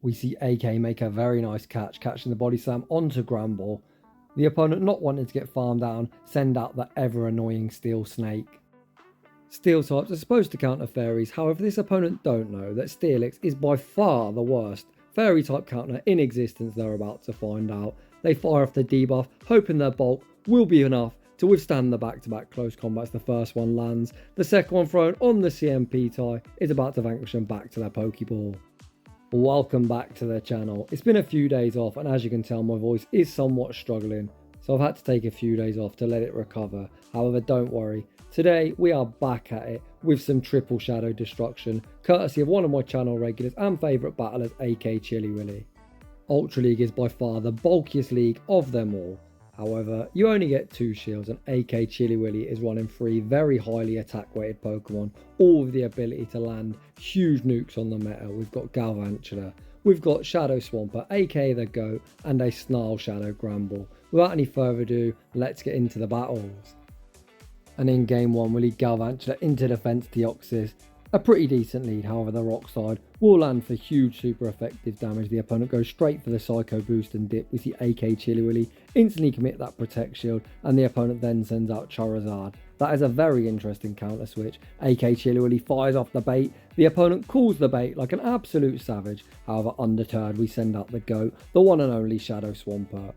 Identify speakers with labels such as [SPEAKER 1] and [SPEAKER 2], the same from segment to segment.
[SPEAKER 1] We see AK make a very nice catch, catching the body slam onto Granbull. The opponent, not wanting to get farmed down, send out the ever annoying Steel Snake. Steel types are supposed to counter fairies, however this opponent don't know that Steelix is by far the worst fairy type counter in existence. They're about to find out. They fire off the debuff, hoping their bulk will be enough to withstand the back-to-back close combats. The first one lands, the second one thrown on the CMP tie is about to vanquish them back to their Pokeball. Welcome back to the channel. It's been a few days off, and as you can tell my voice is somewhat struggling, so I've had to take a few days off to let it recover. However, don't worry, today we are back at it with some triple shadow destruction, courtesy of one of my channel regulars and favourite battlers, Akchillywilly. Ultra League is by far the bulkiest league of them all. However, you only get 2 shields, and Akchillywilly is running 3 very highly attack weighted Pokemon, all with the ability to land huge nukes on the meta. We've got Galvantula, we've got Shadow Swampert, aka the GOAT, and a Snarl Shadow Granbull. Without any further ado, let's get into the battles. And in game 1 we lead Galvantula into defense Deoxys. A pretty decent lead, however the rock side will land for huge super effective damage. The opponent goes straight for the Psycho Boost and dip. We see Akchillywilly instantly commit that Protect Shield, and the opponent then sends out Charizard. That is a very interesting counter switch. Akchillywilly fires off the bait. The opponent calls the bait like an absolute savage. However, undeterred, we send out the GOAT, the one and only Shadow Swampert.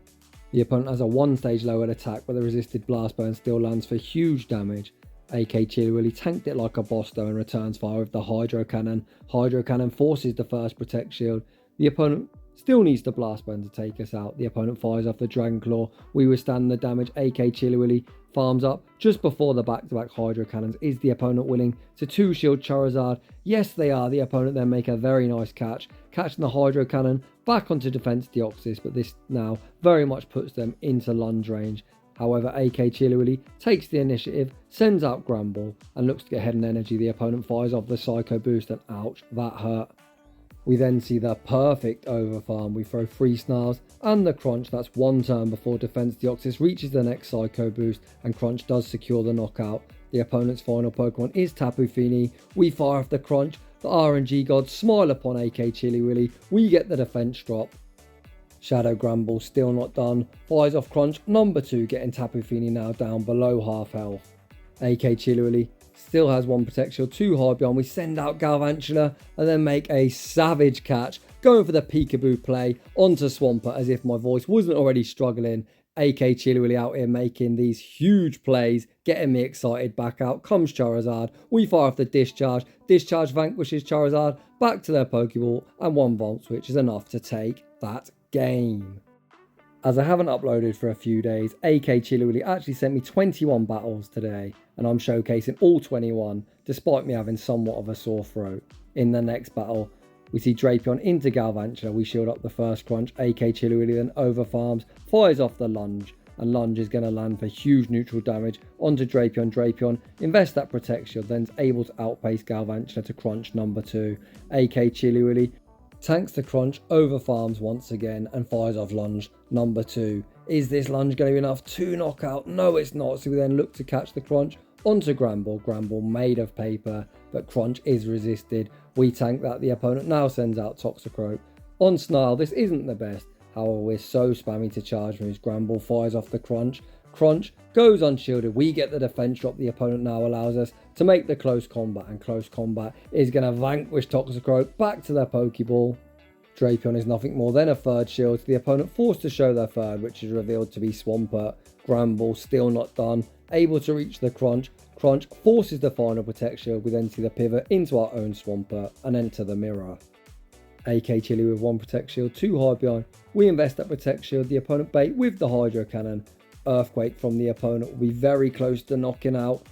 [SPEAKER 1] The opponent has a 1-stage lowered attack, but the resisted Blast Burn still lands for huge damage. Akchillywilly tanked it like a boss though and returns fire with the Hydro Cannon. Hydro Cannon forces the first Protect Shield. The opponent still needs the Blast Burn to take us out. The opponent fires off the Dragon Claw. We withstand the damage. Akchillywilly farms up just before the back-to-back Hydro Cannons. Is the opponent willing to 2-shield Charizard? Yes, they are. The opponent then make a very nice catch, catching the Hydro Cannon back onto defense Deoxys, but this now very much puts them into lunge range. However, Akchillywilly takes the initiative, sends out Granbull, and looks to get ahead in energy. The opponent fires off the Psycho Boost, and ouch, that hurt. We then see the perfect overfarm. We throw 3 Snarls and the Crunch. That's 1 turn before defense Deoxys reaches the next Psycho Boost, and Crunch does secure the knockout. The opponent's final Pokemon is Tapu Fini. We fire off the Crunch. The RNG gods smile upon Akchillywilly. We get the defense drop. Shadow Granbull still not done, fires off Crunch number 2, getting Tapu Fini now down below half health. Akchillywilly still has 1 Protect Shield, 2 hard beyond. We send out Galvantula and then make a savage catch, going for the peekaboo play onto Swampert. As if my voice wasn't already struggling, Akchillywilly out here making these huge plays, getting me excited. Back out comes Charizard. We fire off the Discharge. Discharge vanquishes Charizard back to their Pokeball, and 1 Volt Switch is enough to take that game. As I haven't uploaded for a few days, Akchillywilly actually sent me 21 battles today, and I'm showcasing all 21 despite me having somewhat of a sore throat. In the next battle, we see Drapion into Galvantula. We shield up the first Crunch. Akchillywilly then overfarms, fires off the Lunge, and Lunge is going to land for huge neutral damage onto Drapion. Drapion invests that Protect Shield, then is able to outpace Galvantula to Crunch number 2. Akchillywilly tanks the Crunch, overfarms once again, and fires off Lunge number 2. Is this Lunge going to be enough to knock out? No, it's not. So we then look to catch the Crunch onto Granbull. Granbull made of paper, but Crunch is resisted. We tank that. The opponent now sends out Toxicroak. On Snarl, this isn't the best. However, we're so spammy to charge moves. Granbull fires off the Crunch. Crunch goes unshielded. We get the defense drop. The opponent now allows us to make the close combat, and close combat is going to vanquish Toxicroak back to their Pokeball. Drapion is nothing more than a 3rd shield. The opponent forced to show their 3rd, which is revealed to be Swampert. Granbull still not done, able to reach the Crunch. Crunch forces the final Protect Shield. We then see the pivot into our own Swampert and enter the mirror. Akchillywilly with 1 Protect Shield, 2 hard behind. We invest that Protect Shield. The opponent bait with the Hydro Cannon. Earthquake from the opponent will be very close to knocking out.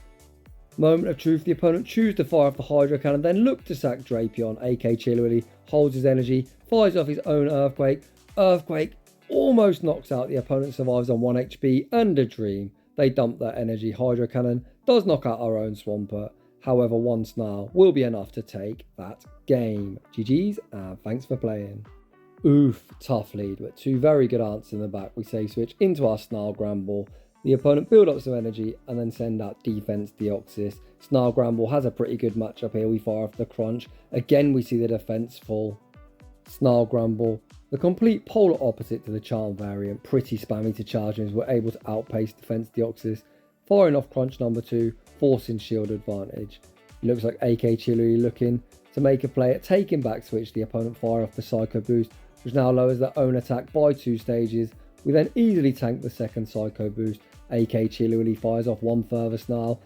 [SPEAKER 1] Moment of truth, the opponent chooses to fire off the Hydro Cannon, then look to sack Drapion. Akchillywilly holds his energy, fires off his own Earthquake. Earthquake almost knocks out. The opponent survives on 1 HP and a dream. They dump their energy. Hydro Cannon does knock out our own Swampert. However, 1 Snarl will be enough to take that game. GG's and thanks for playing. Oof, tough lead, but 2 very good answers in the back. We say switch into our Snarl Granbull. The opponent build up some energy and then send out defense Deoxys. Snarl Granbull has a pretty good matchup here. We fire off the Crunch. Again, we see the defense fall. Snarl Granbull, the complete polar opposite to the Charm variant, pretty spammy to charge and were able to outpace Defense Deoxys, firing off Crunch number 2, forcing shield advantage. It looks like Akchillywilly looking to make a play at taking back switch, the opponent fire off the Psycho Boost, which now lowers their own attack by 2 stages. We then easily tank the second Psycho Boost. Akchillywilly fires off one further Snarl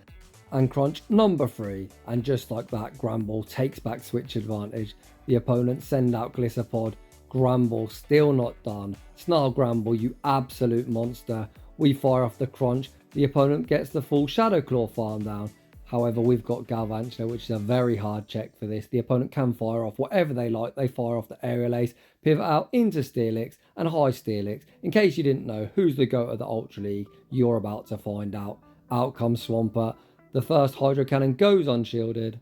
[SPEAKER 1] and Crunch number 3, and just like that, Granbull takes back switch advantage. The opponent send out Glisserpod. Granbull still not done. Snarl Granbull, you absolute monster. We fire off the Crunch. The opponent gets the full Shadow Claw farm down. However, we've got Galvantula, which is a very hard check for this. The opponent can fire off whatever they like. They fire off the Aerial Ace, pivot out into Steelix and high Steelix. In case you didn't know who's the GOAT of the Ultra League, you're about to find out. Out comes Swampert. The first Hydro Cannon goes unshielded.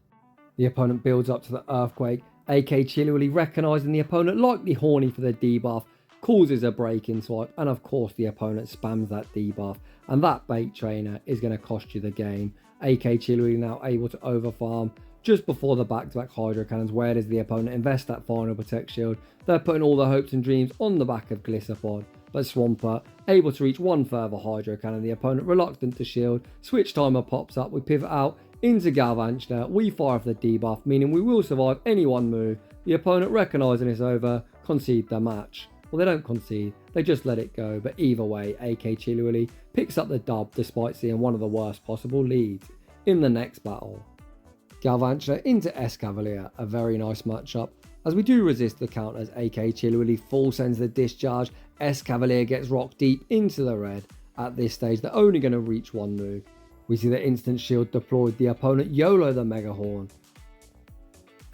[SPEAKER 1] The opponent builds up to the Earthquake. Akchillywilly, recognising the opponent likely horny for the debuff, causes a break-in swipe, and of course the opponent spams that debuff, and that bait trainer is going to cost you the game. Akchillywilly now able to overfarm just before the back-to-back Hydro Cannons. Where does the opponent invest that final Protect Shield? They're putting all their hopes and dreams on the back of Glisserpod, but Swampert able to reach one further Hydro Cannon. The opponent reluctant to shield. Switch timer pops up. We pivot out into Galvantula. We fire off the debuff, meaning we will survive any one move. The opponent, recognising it's over, concede the match. Well, they don't concede, they just let it go, but either way, Akchillywilly picks up the dub despite seeing one of the worst possible leads in the next battle. Galvantula into Escavalier, a very nice matchup, as we do resist the counters. Akchillywilly full sends the discharge. Escavalier gets rocked deep into the red. At this stage, they're only going to reach one move. We see the instant shield deployed. The opponent YOLO the Mega Horn.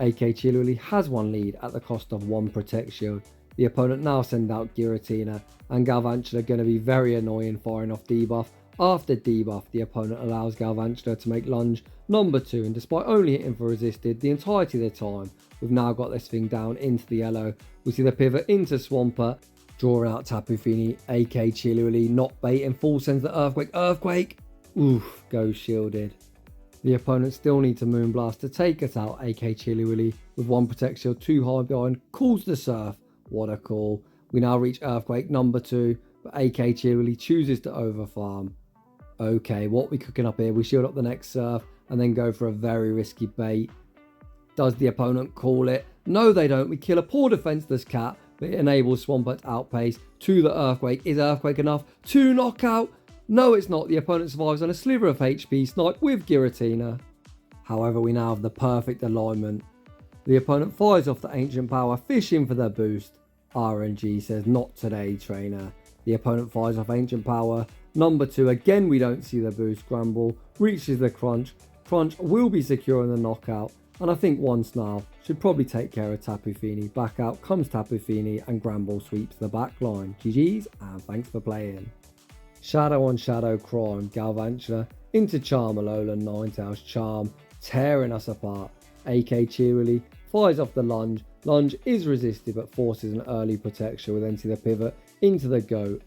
[SPEAKER 1] Akchillywilly has one lead at the cost of one Protect Shield. The opponent now send out Giratina, and Galvantula going to be very annoying firing off debuff. After debuff, the opponent allows Galvantula to make lunge number 2, and despite only hitting for resisted the entirety of the time, we've now got this thing down into the yellow. We see the pivot into Swampert, drawing out Tapu Fini. Akchillywilly not baiting, full sends the Earthquake. Oof, goes shielded. The opponent still needs a Moonblast to take us out. Akchillywilly with one Protect Shield too high behind, calls the Surf. What a call. We now reach Earthquake number 2, but Akchillywilly chooses to overfarm. Okay, what we cooking up here? We shield up the next Surf and then go for a very risky bait. Does the opponent call it? No, they don't. We kill a poor defenseless cat, but it enables Swampert to outpace to the Earthquake. Is Earthquake enough to knock out? No, it's not. The opponent survives on a sliver of HP snipe with Giratina. However, we now have the perfect alignment. The opponent fires off the Ancient Power, fishing for their boost. RNG says, not today, trainer. The opponent fires off Ancient Power. Number 2, again we don't see the boost. Granbull reaches the Crunch. Crunch will be securing the knockout. And I think one Snarl should probably take care of Tapu Fini. Back out comes Tapu Fini and Granbull sweeps the back line. GG's and thanks for playing. Shadow on Shadow Crime, Galvantula into Charm Alolan, Ninetales Charm, tearing us apart. Akchillywilly fires off the lunge. Lunge is resisted but forces an early protection. We then see the pivot into the GOAT.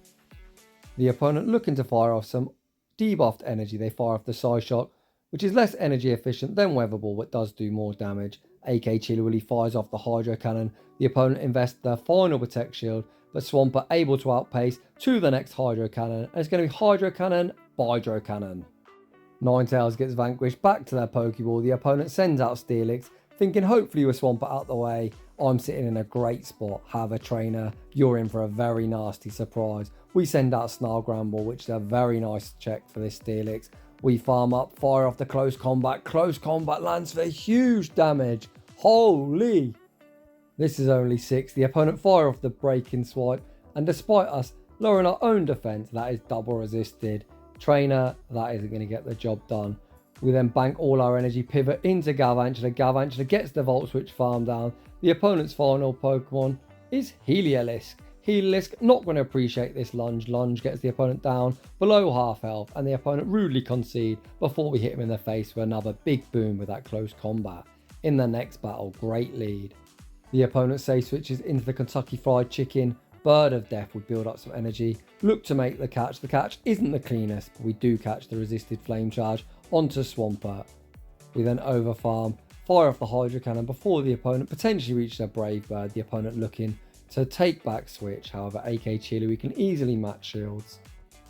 [SPEAKER 1] The opponent looking to fire off some debuffed energy. They fire off the Psyshock, which is less energy efficient than Weatherball but does do more damage. Akchillywilly fires off the Hydro Cannon. The opponent invests their final Protect Shield, but Swampert able to outpace to the next Hydro Cannon, and it's going to be Hydro Cannon, Hydro Cannon. Ninetales gets vanquished back to their Pokeball. The opponent sends out Steelix, thinking hopefully with Swampert out the way, I'm sitting in a great spot. However, trainer, you're in for a very nasty surprise. We send out Snarl Granbull, which is a very nice check for this Steelix. We farm up, fire off the Close Combat. Close Combat lands for huge damage. Holy! This is only 6. The opponent fire off the Break-in Swipe, and despite us lowering our own defense, that is double resisted. Trainer, that isn't going to get the job done. We then bank all our energy, pivot into Galvantula. Galvantula gets the Volt Switch farm down. The opponent's final Pokemon is Heliolisk. Heliolisk not going to appreciate this lunge. Lunge gets the opponent down below half health, and the opponent rudely concede before we hit him in the face with another big boom with that Close Combat. In the next battle, great lead. The opponent safe switches into the Kentucky Fried Chicken. Bird of Death would build up some energy. Look to make the catch. The catch isn't the cleanest, but we do catch the resisted Flame Charge onto Swampert. We then overfarm, fire off the Hydro Cannon before the opponent potentially reaches their Brave Bird, the opponent looking to take back switch. However, Akchillywilly can easily match shields.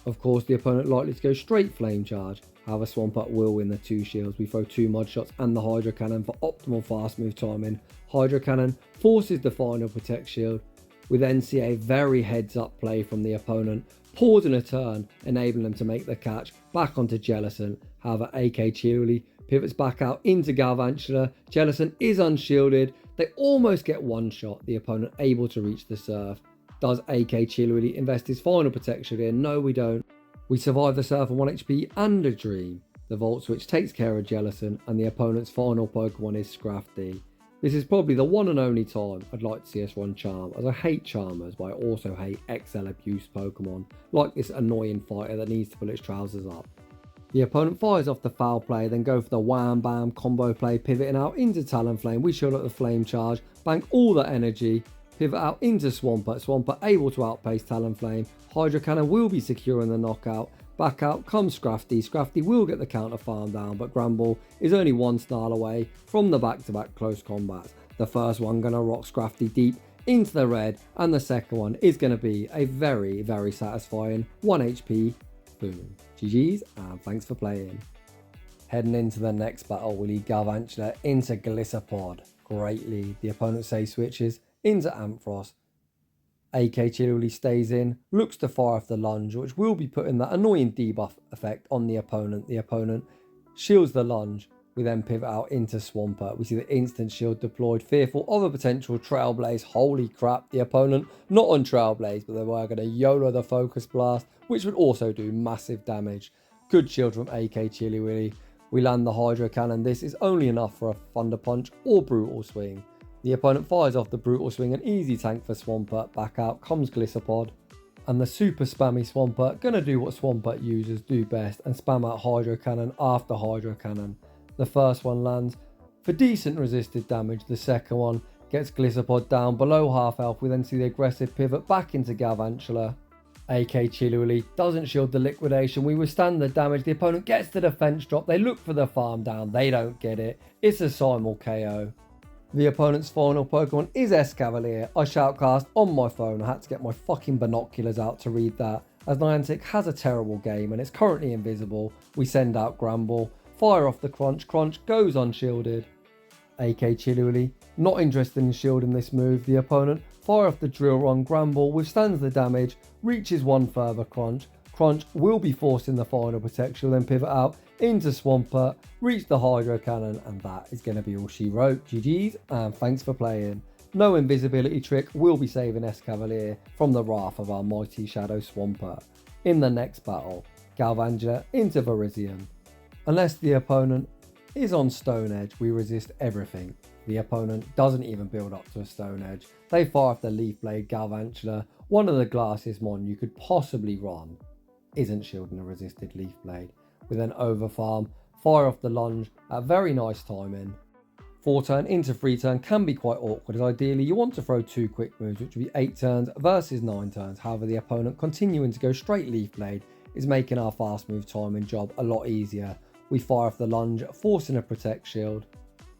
[SPEAKER 1] Of course, the opponent likely to go straight Flame Charge. However, Swampert will win the 2 shields. We throw 2 Mud Shots and the Hydro Cannon for optimal fast move timing. Hydro Cannon forces the final Protect Shield. We then see a very heads up play from the opponent, pausing a turn, enabling them to make the catch back onto Jellicent. However, Akchillywilly pivots back out into Galvantula. Jellicent is unshielded. They almost get one shot, the opponent able to reach the surf. Does Akchillywilly invest his final protection here? No, we don't. We survive the surf on 1 HP and a dream. The Volt Switch takes care of Jellicent, and the opponent's final Pokemon is Scrafty. This is probably the one and only time I'd like to see us run Charm, as I hate Charmers, but I also hate xl.abuse Pokemon, like this annoying fighter that needs to pull its trousers up. The opponent fires off the foul play, then go for the wham bam combo play, pivoting out into Talonflame. We shield up the Flame Charge, bank all that energy, pivot out into Swampert. Swampert able to outpace Talonflame. Hydro Cannon will be securing the knockout. Back out comes Scrafty. Scrafty will get the counter farm down, but Granbull is only 1 star away from the back-to-back close combats. The first one going to rock Scrafty deep into the red, and the second one is going to be a very, very satisfying 1 HP boom. GG's, and thanks for playing. Heading into the next battle, we lead Galvantula into Glisserpod. Great lead. The opponent safe switches into Ampharos. Akchillywilly stays in, looks to fire off the lunge, which will be putting that annoying debuff effect on the opponent. The opponent shields the lunge. We then pivot out into Swampert. We see the instant shield deployed, fearful of a potential Trailblaze. Holy crap, the opponent not on Trailblaze, but they were going to YOLO the Focus Blast, which would also do massive damage. Good shield from Akchillywilly. We land the Hydro Cannon. This is only enough for a Thunder Punch or Brutal Swing. The opponent fires off the Brutal Swing, an easy tank for Swampert. Back out comes Glisserpod. And the super spammy Swampert gonna do what Swampert users do best and spam out Hydro Cannon after Hydro Cannon. The first one lands for decent resisted damage. The second one gets Glisserpod down below half health. We then see the aggressive pivot back into Galvantula. Akchillywilly doesn't shield the liquidation. We withstand the damage. The opponent gets the defense drop. They look for the farm down. They don't get it. It's a simul KO. The opponent's final Pokemon is Escavalier. I shoutcast on my phone. I had to get my fucking binoculars out to read that, as Niantic has a terrible game and it's currently invisible. We send out Granbull, fire off the Crunch. Crunch goes unshielded. Akchillywilly not interested in shielding this move. The opponent fire off the Drill Run. Granbull withstands the damage, reaches one further Crunch. Crunch will be forcing the final protection, then pivot out into Swampert, reach the Hydro Cannon, and that is going to be all she wrote. GG's, and thanks for playing. No invisibility trick will be saving Escavalier from the wrath of our mighty Shadow Swampert. In the next battle, Galvantula into Virizion. Unless the opponent is on Stone Edge, we resist everything. The opponent doesn't even build up to a Stone Edge. They fire off the Leaf Blade. Galvantula, one of the glasses mon you could possibly run, isn't shielding a resisted Leaf Blade. We then overfarm, fire off the lunge at very nice timing. 4 turn into 3 turn can be quite awkward, as ideally you want to throw 2 quick moves, which would be 8 turns versus 9 turns. However, the opponent continuing to go straight Leaf Blade is making our fast move timing job a lot easier. We fire off the lunge, forcing a Protect Shield.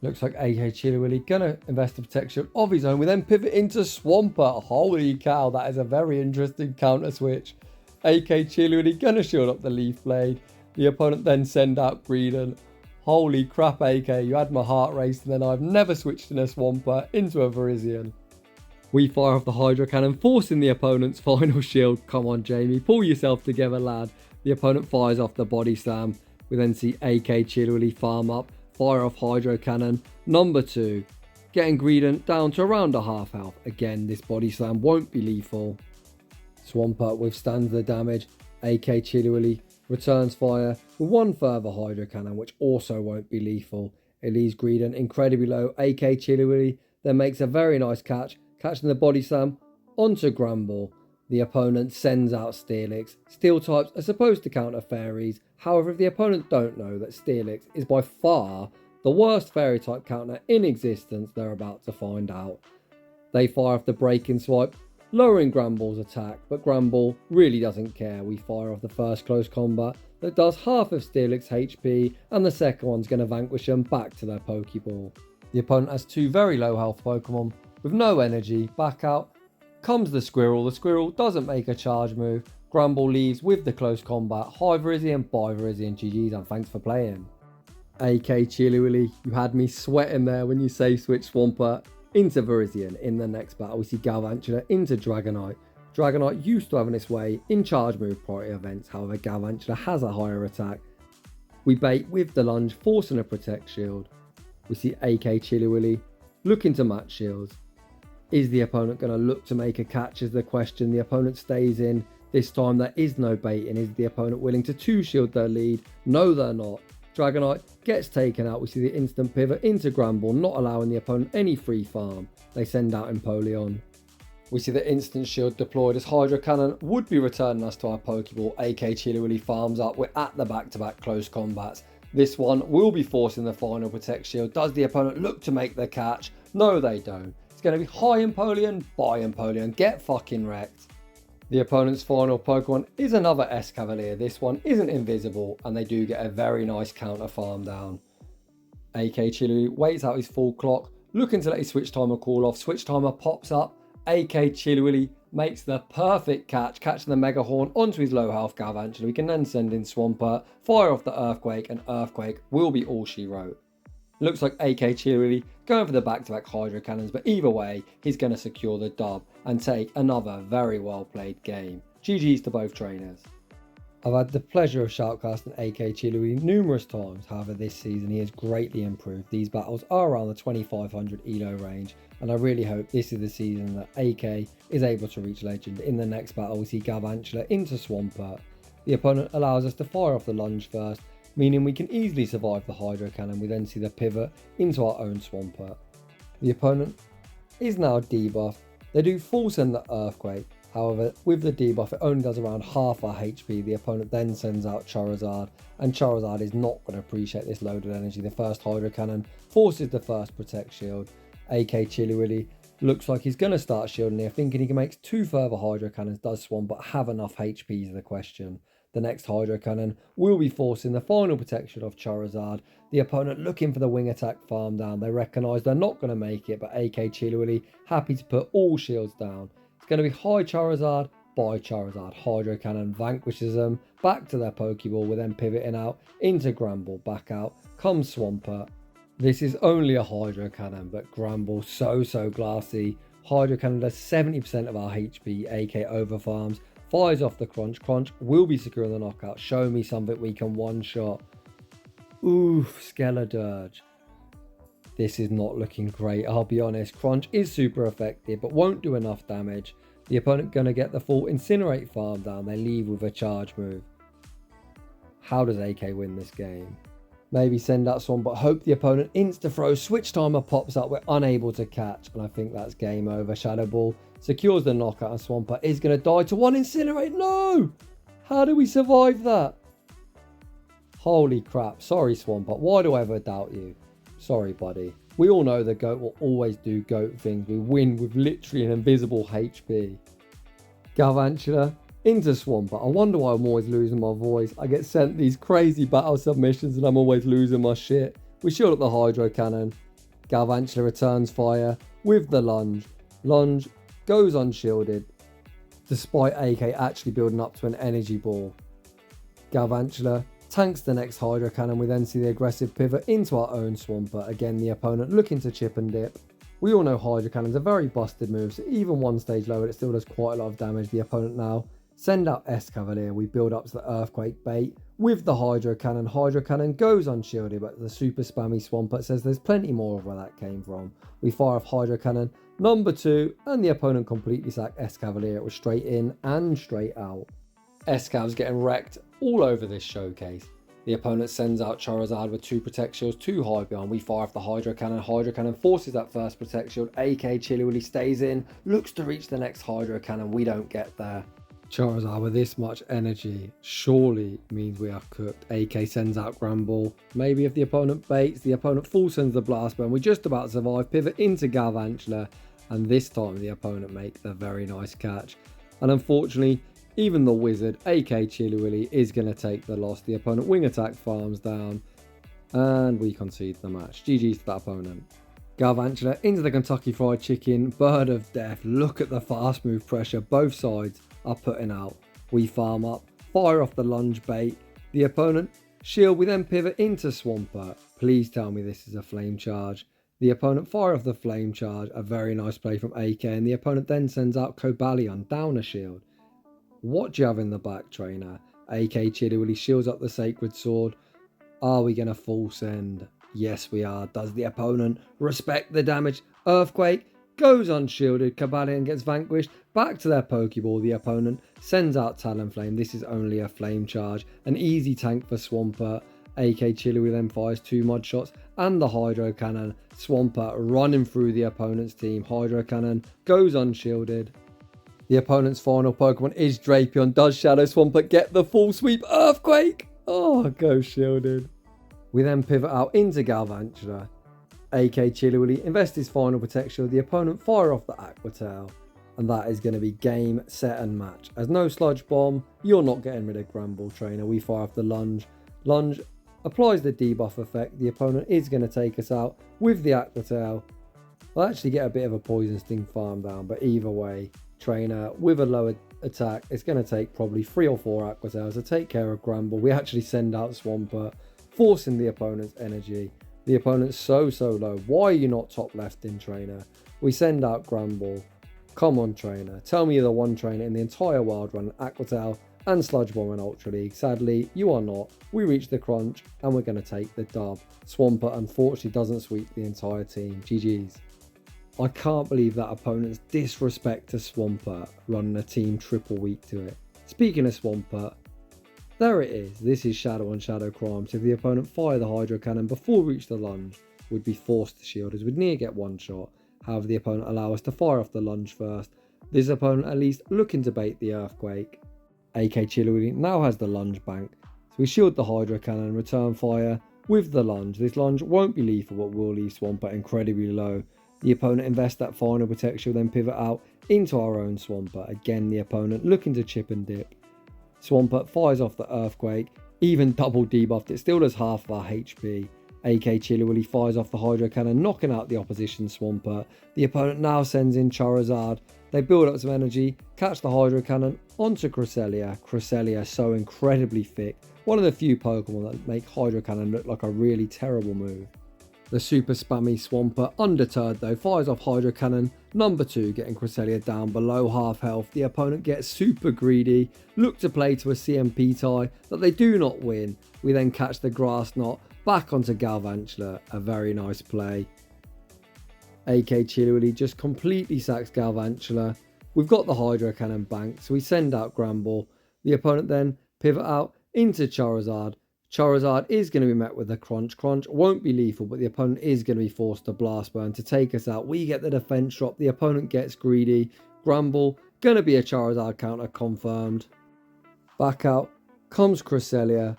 [SPEAKER 1] Looks like Akchillywilly gonna invest a Protect Shield of his own. We then pivot into Swampert. Holy cow, that is a very interesting counter switch. Akchillywilly gonna shield up the Leaf Blade. The opponent then send out Greedent. Holy crap, AK, you had my heart racing, then I've never switched in a Swampert into a Virizion. We fire off the Hydro Cannon, forcing the opponent's final shield. Come on, Jamie, pull yourself together, lad. The opponent fires off the Body Slam. We then see Akchillywilly farm up, fire off Hydro Cannon. Number 2, getting Greedent down to around a half health. Again, this Body Slam won't be lethal. Swampert withstands the damage. Akchillywilly returns fire with one further Hydro Cannon, which also won't be lethal. It leaves Greedent incredibly low. Akchillywilly then makes a very nice catch, catching the Body Slam onto Granbull. The opponent sends out Steelix. Steel types are supposed to counter fairies. However, if the opponent don't know that Steelix is by far the worst fairy type counter in existence, they're about to find out. They fire off the Breaking Swipe, lowering Granbull's attack, but Granbull really doesn't care. We fire off the first close combat that does half of Steelix HP, and the second one's going to vanquish them back to their Pokeball. The opponent has 2 very low health Pokemon with no energy. Back out comes the Squirrel doesn't make a charge move. Granbull leaves with the close combat. Hi Virizion, bye Virizion, GG's and thanks for playing. Akchillywilly, you had me sweating there when you say switch Swampert into Virizion. In the next battle we see Galvantula into Dragonite. Dragonite used to having its way in charge move priority events, however Galvantula has a higher attack. We bait with the lunge, forcing a protect shield. We see Akchillywilly looking to match shields. Is the opponent going to look to make a catch is the question. The opponent stays in. This time there is no baiting. Is the opponent willing to 2-shield their lead? No, they're not. Dragonite gets taken out. We see the instant pivot into Granbull, not allowing the opponent any free farm. They send out Empoleon. We see the instant shield deployed as Hydro Cannon would be returning us to our Pokeball. Akchillywilly farms up. We're at the back-to-back close combats. This one will be forcing the final protect shield. Does the opponent look to make the catch? No, they don't. It's going to be high Empoleon, bye Empoleon, get fucking wrecked. The opponent's final Pokemon is another Escavalier. This one isn't invisible and they do get a very nice counter farm down. Akchillywilly waits out his full clock, looking to let his switch timer call off. Switch timer pops up. Akchillywilly makes the perfect catch, catching the Mega Horn onto his low health Galvantula. We can then send in Swampert, fire off the Earthquake, and Earthquake will be all she wrote. Looks like Akchillywilly going for the back-to-back Hydro Cannons, but either way, he's going to secure the dub and take another very well played game. GG's to both trainers. I've had the pleasure of shoutcasting Akchillywilly numerous times, however this season he has greatly improved. These battles are around the 2500 ELO range, and I really hope this is the season that AK is able to reach Legend. In the next battle we see Galvantula into Swampert. The opponent allows us to fire off the lunge first, meaning we can easily survive the Hydro Cannon. We then see the pivot into our own Swampert. The opponent is now debuffed. They do full send the Earthquake, however with the debuff it only does around half our HP. The opponent then sends out Charizard, and Charizard is not going to appreciate this loaded energy. The first Hydro Cannon forces the first protect shield. Akchillywilly looks like he's going to start shielding here, thinking he can make 2 further Hydro Cannons. Does Swampert have enough HP is the question. The next Hydro Cannon will be forcing the final protection of Charizard. The opponent looking for the wing attack farm down. They recognise they're not going to make it, but Akchillywilly happy to put all shields down. It's going to be high Charizard, bye Charizard. Hydro Cannon vanquishes them back to their Pokeball. We're then pivoting out into Granbull. Back out comes Swampert. This is only a Hydro Cannon, but Granbull so glassy. Hydro Cannon does 70% of our HP. AK overfarms. Fires off the Crunch. Crunch will be securing the knockout. Show me something we can one-shot. Oof, Skeledirge. This is not looking great, I'll be honest. Crunch is super effective, but won't do enough damage. The opponent going to get the full Incinerate farm down. They leave with a charge move. How does AK win this game? Maybe send out Swan, but hope the opponent insta-throw. Switch timer pops up. We're unable to catch, and I think that's game over. Shadow Ball secures the knockout, and Swampert is going to die to 1 Incinerate. No! How do we survive that? Holy crap. Sorry, Swampert. Why do I ever doubt you? Sorry, buddy. We all know the GOAT will always do GOAT things. We win with literally an invisible HP. Galvantula into Swampert. I wonder why I'm always losing my voice. I get sent these crazy battle submissions and I'm always losing my shit. We shield up the Hydro Cannon. Galvantula returns fire with the lunge. Lunge goes unshielded, despite AK actually building up to an energy ball. Galvantula tanks the next Hydro Cannon. We then see the aggressive pivot into our own Swampert. Again, the opponent looking to chip and dip. We all know Hydro Cannons are very busted moves, so even one stage lower, it still does quite a lot of damage. The opponent now send out Escavalier. We build up to the Earthquake bait with the Hydro Cannon. Hydro Cannon goes unshielded, but the super spammy Swampert says there's plenty more of where that came from. We fire off Hydro Cannon number 2, and the opponent completely sacked Escavalier. It was straight in and straight out. Escav's getting wrecked all over this showcase. The opponent sends out Charizard with 2 Protect Shields, 2 High Beyond. We fire off the Hydro Cannon. Hydro Cannon forces that first Protect Shield. Akchillywilly stays in, looks to reach the next Hydro Cannon. We don't get there. Charizard with this much energy surely means we are cooked. AK sends out Granbull. Maybe if the opponent baits, the opponent full sends the Blast Burn. We're just about to survive. Pivot into Galvantula, and this time the opponent makes a very nice catch. And unfortunately, even the wizard, Akchillywilly, is going to take the loss. The opponent wing attack farms down, and we concede the match. GG's to that opponent. Galvantula into the Kentucky Fried Chicken, bird of death. Look at the fast move pressure both sides are putting out. We farm up, fire off the lunge bait. The opponent shield, we then pivot into Swampert. Please tell me this is a flame charge. The opponent fire off the flame charge, a very nice play from AK, and the opponent then sends out Cobalion down a shield. What do you have in the back, trainer? AK Chilliwilly shields up the Sacred Sword. Are we going to full send? Yes, we are. Does the opponent respect the damage? Earthquake goes unshielded. Cobalion gets vanquished. Back to their Pokeball. The opponent sends out Talonflame. This is only a flame charge. An easy tank for Swampert. AK Chilliwilly then fires 2 mud shots and the Hydro Cannon. Swampert running through the opponent's team. Hydro Cannon goes unshielded. The opponent's final Pokemon is Drapion. Does Shadow Swampert get the full sweep? Earthquake! Oh, go shielded. We then pivot out into Galvantula. AK Chilliwilly invests his final Protect Shield. The opponent fire off the Aqua Tail. And that is going to be game, set and match. As no Sludge Bomb, you're not getting rid of Granbull, trainer. We fire off the Lunge. Lunge applies the debuff effect. The opponent is going to take us out with the Aqua Tail. We'll actually get a bit of a Poison Sting farm down, but either way, trainer with a lower attack, it's going to take probably 3 or 4 Aqua Tails to take care of Granbull. We actually send out Swampert, forcing the opponent's energy. The opponent's so low. Why are you not top left in, trainer? We send out Granbull. Come on, trainer. Tell me you're the one trainer in the entire wild run, Aqua Tail and Sludge Bomb in Ultra League. Sadly, you are not. We reach the crunch and we're going to take the dub. Swampert unfortunately doesn't sweep the entire team. GG's. I can't believe that opponent's disrespect to Swampert running a team triple weak to it. Speaking of Swampert, there it is. This is Shadow on Shadow crimes. If the opponent fire the Hydro Cannon before we reach the lunge, we'd be forced to shield as we'd near get one shot. However, the opponent allow us to fire off the lunge first. This opponent at least looking to bait the Earthquake. AK Chilliwilly now has the lunge bank. So we shield the Hydro Cannon, return fire with the lunge. This lunge won't be lethal but will leave Swampert incredibly low. The opponent invests that final Protect Shield, then pivot out into our own Swampert. Again, the opponent looking to chip and dip. Swampert fires off the Earthquake, even double debuffed. It still does half of our HP. AK Chilliwilly fires off the Hydro Cannon, knocking out the opposition Swampert. The opponent now sends in Charizard. They build up some energy, catch the Hydro Cannon onto Cresselia. Cresselia so incredibly thick. One of the few Pokemon that make Hydro Cannon look like a really terrible move. The super spammy Swampert, undeterred though, fires off Hydro Cannon number 2, getting Cresselia down below half health. The opponent gets super greedy, look to play to a CMP tie that they do not win. We then catch the Grass Knot back onto Galvantula, a very nice play. AK Chilliwilly just completely sacks Galvantula. We've got the Hydro Cannon banked, so we send out Granbull. The opponent then pivot out into Charizard. Charizard is going to be met with a crunch. Crunch won't be lethal, but the opponent is going to be forced to Blast Burn to take us out. We get the defense drop. The opponent gets greedy. Granbull, going to be a Charizard counter confirmed. Back out comes Cresselia.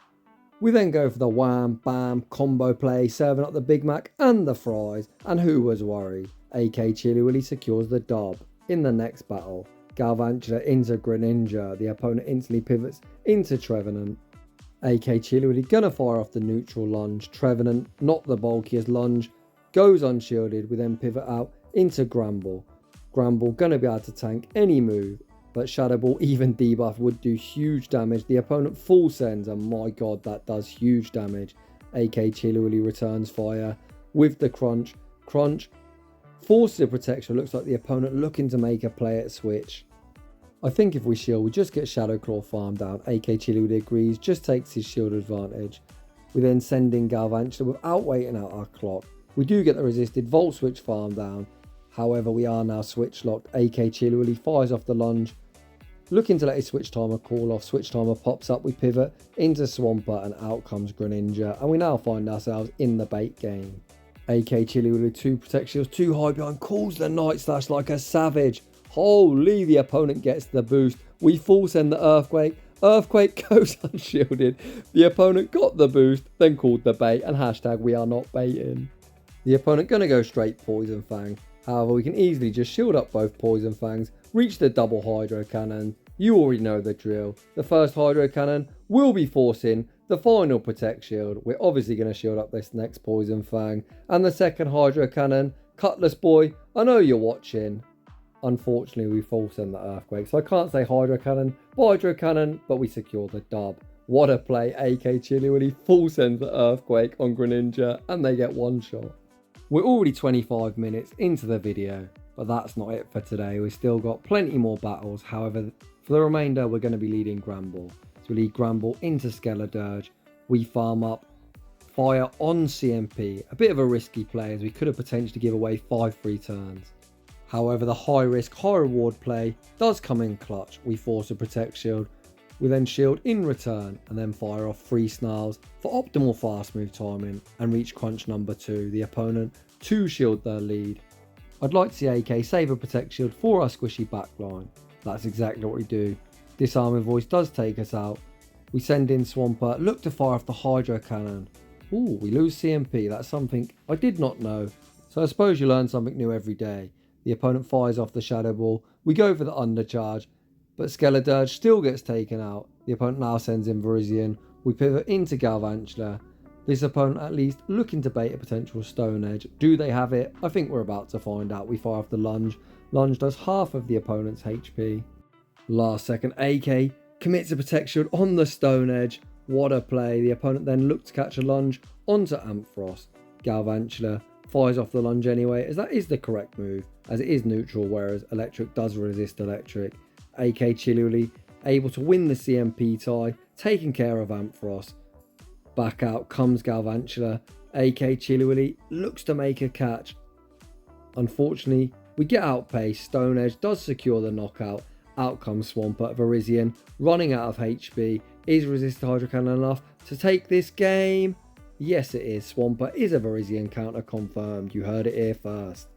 [SPEAKER 1] We then go for the wham, bam, combo play, serving up the Big Mac and the fries. And who was worried? AK Chilliwilly secures the dub. In the next battle, Galvantula into Greninja. The opponent instantly pivots into Trevenant. AK Chilliwilly gonna fire off the neutral lunge. Trevenant, not the bulkiest lunge, goes unshielded. We then pivot out into Granbull. Granbull gonna be able to tank any move, but Shadow Ball even debuff would do huge damage. The opponent full sends, and my god, that does huge damage. AK Chilliwilly returns fire with the crunch. Crunch forces a protection. Looks like the opponent looking to make a play at switch. I think if we shield, we just get Shadow Claw farmed down. AK Chilliwilly agrees, just takes his shield advantage. We then send in Galvantula without waiting out our clock. We do get the resisted Volt Switch farm down. However, we are now switch locked. AK Chilliwilly fires off the lunge, looking to let his switch timer call off. Switch timer pops up, we pivot into Swampert, and out comes Greninja. And we now find ourselves in the bait game. AK Chilliwilly 2 Protect Shields, 2 high behind, calls the Night Slash like a savage. Holy, the opponent gets the boost. We full send the Earthquake. Earthquake goes unshielded. The opponent got the boost, then called the bait, and hashtag we are not baiting. The opponent gonna go straight Poison Fang. However, we can easily just shield up both Poison Fangs, reach the double Hydro Cannon. You already know the drill. The first Hydro Cannon will be forcing the final Protect Shield. We're obviously going to shield up this next Poison Fang. And the second Hydro Cannon Cutlass boy, I know you're watching. Unfortunately, we full send the Earthquake, so I can't say Hydro Cannon, but we secure the dub. What a play, Akchillywilly full sends the Earthquake on Greninja, and they get one shot. We're already 25 minutes into the video, but that's not it for today. We've still got plenty more battles. However, for the remainder, we're going to be leading Granbull. So we lead Granbull into Skeledirge. We farm up Fire on CMP. A bit of a risky play, as we could have potentially give away 5 free turns. However, the high risk, high reward play does come in clutch. We force a Protect Shield. We then shield in return and then fire off 3 snarls for optimal fast move timing and reach crunch number 2, the opponent to shield their lead. I'd like to see AK save a Protect Shield for our squishy backline. That's exactly what we do. Disarming Voice does take us out. We send in Swampert, look to fire off the Hydro Cannon. Ooh, we lose CMP. That's something I did not know. So I suppose you learn something new every day. The opponent fires off the Shadow Ball. We go for the undercharge, but Skeledirge still gets taken out. The opponent now sends in Virizion. We pivot into Galvantula. This opponent at least looking to bait a potential Stone Edge. Do they have it? I think we're about to find out. We fire off the Lunge. Lunge does half of the opponent's HP. Last second, AK commits a Protect Shield on the Stone Edge. What a play. The opponent then looked to catch a Lunge onto Ampharos. Galvantula fires off the Lunge anyway, as that is the correct move, as it is neutral, whereas Electric does resist Electric. Akchillywilly able to win the CMP tie, taking care of Ampharos. Back out comes Galvantula. Akchillywilly looks to make a catch. Unfortunately, we get outpaced. Stone Edge does secure the knockout. Out comes Swampert. Virizion running out of HP. Is Resist Hydro Cannon enough to take this game? Yes, it is. Swampert is a Virizion counter confirmed. You heard it here first.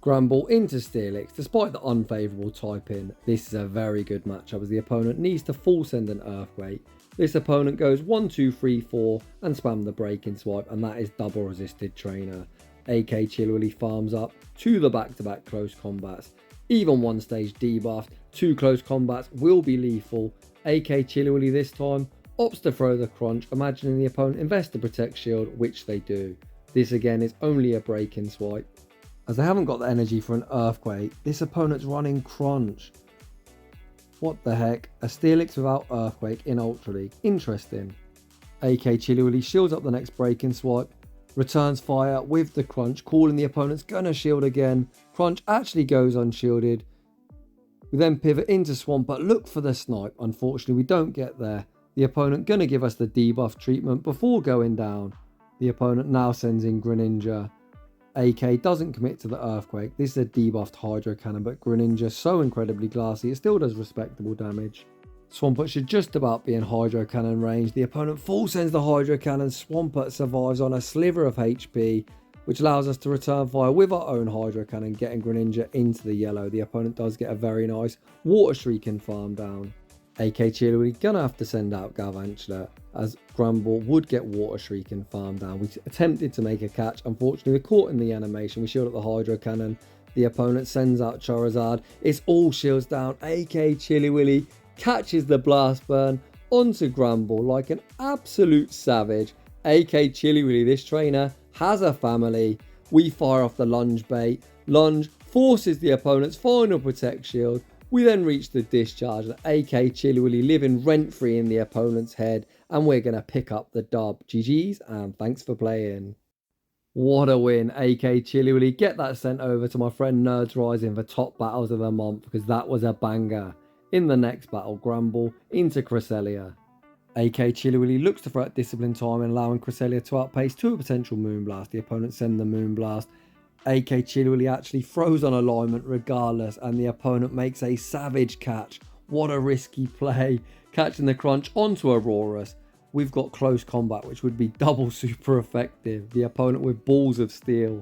[SPEAKER 1] Granbull into Steelix. Despite the unfavourable type-in, this is a very good matchup as the opponent needs to full send an Earthquake. This opponent goes 1, 2, 3, 4 and spam the breaking swipe, and that is double resisted trainer. Akchillywilly farms up to the back-to-back close combats. Even one stage debuffed, 2 close combats will be lethal. Akchillywilly this time opts to throw the crunch, imagining the opponent invest the Protect Shield, which they do. This again is only a break-in swipe. As they haven't got the energy for an Earthquake, this opponent's running crunch. What the heck? A Steelix without Earthquake in Ultra League. Interesting. Akchillywilly shields up the next break-in swipe, returns fire with the crunch, calling the opponent's gonna shield again. Crunch actually goes unshielded. We then pivot into Swampert, look for the snipe. Unfortunately, we don't get there. The opponent gonna give us the debuff treatment before going down. The opponent now sends in Greninja. AK doesn't commit to the Earthquake. This is a debuffed Hydro Cannon, but Greninja so incredibly glassy, it still does respectable damage. Swampert should just about be in Hydro Cannon range. The opponent full sends the Hydro Cannon. Swampert survives on a sliver of HP, which allows us to return fire with our own Hydro Cannon, getting Greninja into the yellow. The opponent does get a very nice Water Shrieking farm down. Akchillywilly gonna have to send out Galvantula, as Granbull would get Water Shrieking farm down. We attempted to make a catch. Unfortunately, we're caught in the animation. We shield up the Hydro Cannon. The opponent sends out Charizard. It's all shields down. Akchillywilly catches the Blast Burn onto Granbull like an absolute savage. Akchillywilly, this trainer, has a family. We fire off the Lunge bait. Lunge forces the opponent's final Protect Shield. We then reach the discharge, and Akchillywilly living rent-free in the opponent's head, and we're going to pick up the dub. GG's, and thanks for playing. What a win. Akchillywilly, get that sent over to my friend Nerds Rising for top battles of the month, because that was a banger. In the next battle, Granbull into Cresselia. Akchillywilly looks to throw at Discipline time and allowing Cresselia to outpace to a potential Moonblast. The opponent send the Moonblast. Akchillywilly actually throws on alignment regardless, and the opponent makes a savage catch. What a risky play, catching the crunch onto Aurorus. We've got close combat, which would be double super effective. The opponent with balls of steel.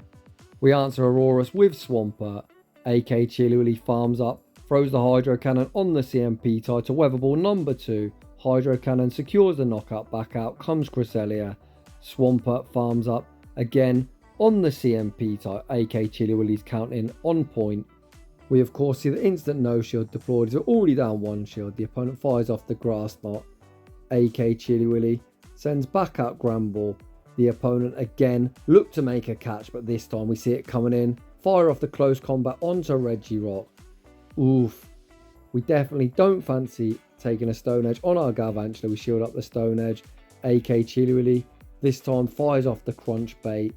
[SPEAKER 1] We answer Aurorus with Swampert. Akchillywilly farms up, throws the Hydro Cannon on the CMP tie to Weather Ball number 2. Hydro Cannon secures the knockout. Back out comes Cresselia. Swampert farms up again on the CMP type. Akchillywilly's counting on point. We of course see the instant no shield deployed as we're already down 1 shield. The opponent fires off the Grass Knot. Akchillywilly sends back out Granbull. The opponent again look to make a catch, but this time we see it coming in. fire off the close combat onto Regirock. Oof. We definitely don't fancy taking a Stone Edge on our Galvantula. We shield up the Stone Edge. Akchillywilly this time fires off the Crunch bait.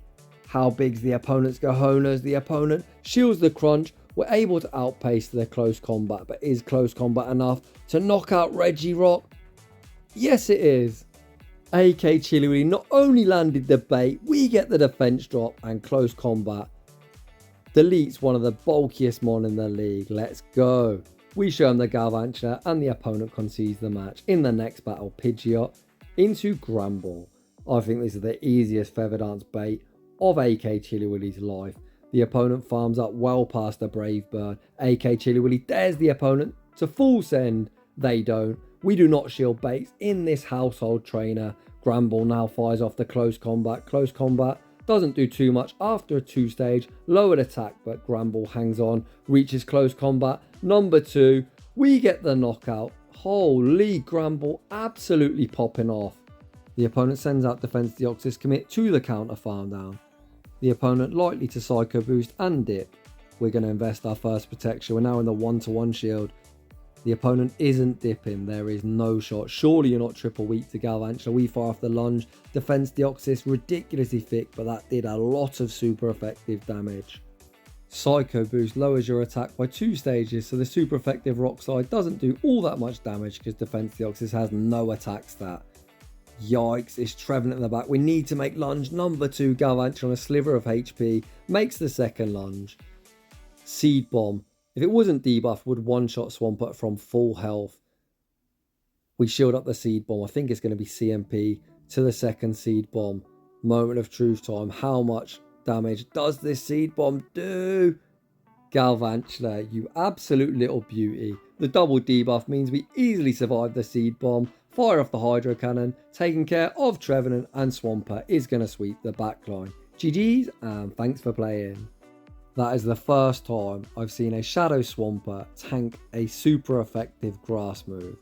[SPEAKER 1] How big's the opponent's Gohonas? The opponent shields the Crunch. We're able to outpace their close combat, but is close combat enough to knock out Regirock? Yes, it is. Akchillywilly not only landed the bait, we get the defense drop and close combat. Deletes one of the bulkiest mon in the league. Let's go. We show him the Galvantula and the opponent concedes the match. In the next battle, Pidgeot into Granbull. I think this is the easiest Feather Dance bait of Akchillywilly's life. The opponent farms up well past the Brave Bird. Akchillywilly dares the opponent to full send. They don't. We do not shield baits in this household trainer. Granbull now fires off the close combat. Close combat doesn't do too much after a 2-stage. Lowered attack, but Granbull hangs on. Reaches close combat. Number 2. We get the knockout. Holy, Granbull absolutely popping off. The opponent sends out Defense Deoxys commit to the counter farm down. The opponent likely to Psycho Boost and dip. We're going to invest our first protection. We're now in the 1-to-1 shield. The opponent isn't dipping. There is no shot. Surely you're not triple weak to Galvantula. We fire off the lunge. Defense Deoxys ridiculously thick, but that did a lot of super effective damage. Psycho Boost lowers your attack by 2 stages, so the super effective Rock Slide doesn't do all that much damage because Defense Deoxys has no attack stat. Yikes, it's Trevenant in the back. We need to make lunge. Number 2, Galvantula on a sliver of HP. Makes the second lunge. Seed Bomb. If it wasn't debuffed, would one-shot Swampert from full health. We shield up the Seed Bomb. I think it's going to be CMP to the second Seed Bomb. Moment of truth time. How much damage does this Seed Bomb do? Galvantula, you absolute little beauty. The double debuff means we easily survive the Seed Bomb. Fire off the Hydro Cannon, taking care of Trevenant, and Swampert is going to sweep the backline. GG's and thanks for playing. That is the first time I've seen a Shadow Swampert tank a super effective grass move.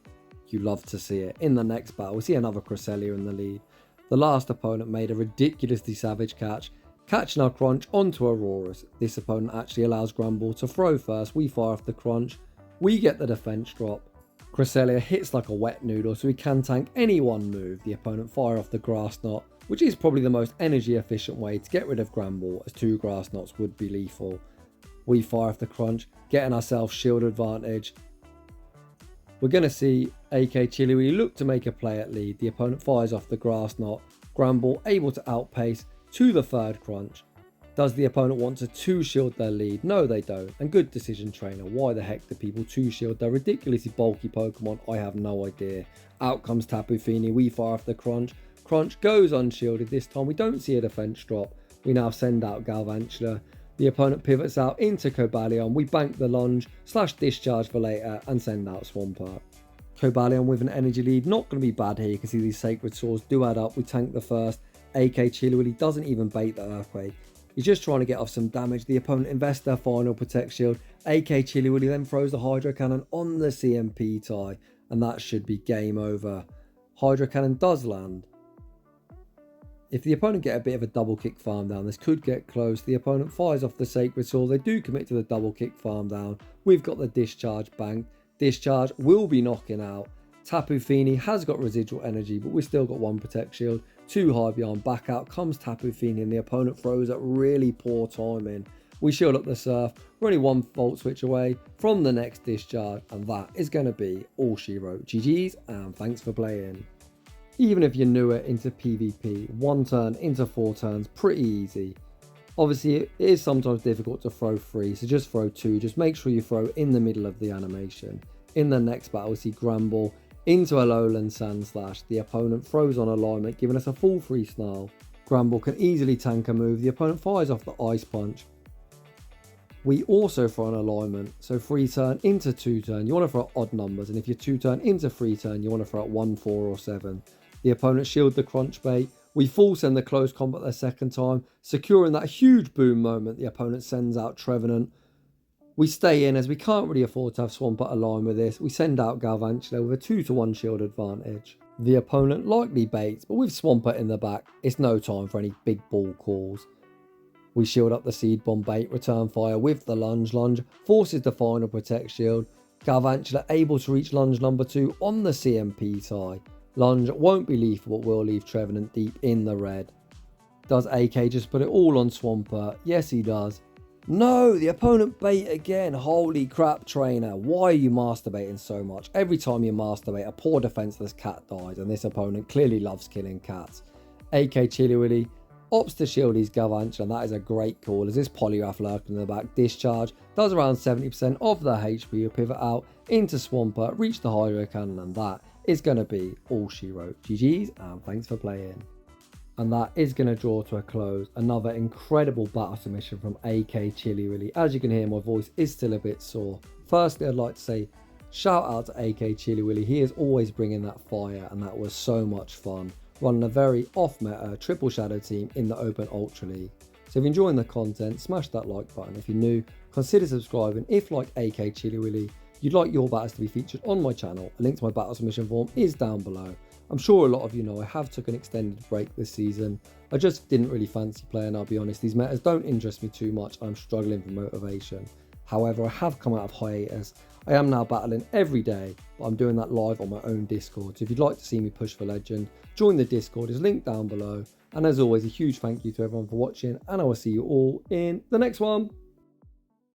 [SPEAKER 1] You love to see it. In the next battle, we see another Cresselia in the lead. The last opponent made a ridiculously savage catch, catching our Crunch onto Auroras. This opponent actually allows Granbull to throw first. We fire off the Crunch. We get the defense drop. Cresselia hits like a wet noodle, so we can tank any one move. The opponent fire off the Grass Knot, which is probably the most energy efficient way to get rid of Granbull, as 2 Grass Knots would be lethal. We fire off the Crunch, getting ourselves shield advantage. We're going to see Akchillywilly look to make a play at lead. The opponent fires off the Grass Knot. Granbull able to outpace to the third Crunch. Does the opponent want to 2-shield their lead? No, they don't. And good decision, trainer. Why the heck do people 2-shield their ridiculously bulky Pokemon? I have no idea. Out comes Tapu Fini. We fire off the Crunch. Crunch goes unshielded this time. We don't see a defense drop. We now send out Galvantula. The opponent pivots out into Cobalion. We bank the lunge / discharge for later and send out Swampert. Cobalion with an energy lead. Not going to be bad here. You can see these Sacred Swords do add up. We tank the first. Akchillywilly doesn't even bait the Earthquake. He's just trying to get off some damage. The opponent invests their final Protect Shield. Akchillywilly then throws the Hydro Cannon on the CMP tie. And that should be game over. Hydro Cannon does land. If the opponent get a bit of a double kick farm down, this could get close. The opponent fires off the Sacred Sword. They do commit to the double kick farm down. We've got the Discharge banked. Discharge will be knocking out. Tapu Fini has got residual energy, but we've still got 1 Protect Shield. 2 high beyond, back out comes Tapu Fini, and the opponent throws at really poor timing. We shield up the Surf. We're only 1 Volt Switch away from the next Discharge, and that is going to be all she wrote. GG's and thanks for playing. Even if you're newer into PvP, 1 turn into 4 turns, pretty easy. Obviously, it is sometimes difficult to throw 3, so just throw 2. Just make sure you throw in the middle of the animation. In the next battle, we see Granbull into a Lowland Sandslash. The opponent throws on alignment, giving us a full free snarl. Granbull can easily tank a move. The opponent fires off the Ice Punch. We also throw an alignment, so 3 turn into 2 turn. You want to throw odd numbers, and if you're 2 turn into 3 turn, you want to throw at 1, 4 or 7. The opponent shield the Crunch bait. We full send the close combat their second time, securing that huge boom moment. The opponent sends out Trevenant. We stay in as we can't really afford to have Swampert align with this. We send out Galvantula with a 2-to-1 shield advantage. The opponent likely baits, but with Swampert in the back, it's no time for any big ball calls. We shield up the seed bomb bait, return fire with the lunge. Lunge forces the final protect shield. Galvantula able to reach lunge number 2 on the CMP tie. Lunge won't be lethal but will leave Trevenant deep in the red. Does AK just put it all on Swampert? Yes he does. No, the opponent bait again. Holy crap, trainer. Why are you masturbating so much? Every time you masturbate, a poor defenseless cat dies, and this opponent clearly loves killing cats. Akchillywilly opts to shield his Galvantula, and that is a great call as this Polygraph lurking in the back discharge does around 70% of the HP. You pivot out into Swampert, reach the Hydro Cannon, and that is going to be all she wrote. GG's and thanks for playing. And that is going to draw to a close another incredible battle submission from Akchillywilly. As you can hear, my voice is still a bit sore. Firstly, I'd like to say shout out to Akchillywilly. He is always bringing that fire, and that was so much fun, running a very off-meta triple shadow team in the Open Ultra League. So if you're enjoying the content, smash that like button. If you're new, consider subscribing. If, like Akchillywilly, you'd like your battles to be featured on my channel, a link to my battle submission form is down below. I'm sure a lot of you know I have took an extended break this season. I just didn't really fancy playing, I'll be honest. These metas don't interest me too much. I'm struggling for motivation. However, I have come out of hiatus. I am now battling every day, but I'm doing that live on my own Discord. So if you'd like to see me push for legend, join the Discord, is linked down below. And as always, a huge thank you to everyone for watching, and I will see you all in the next one.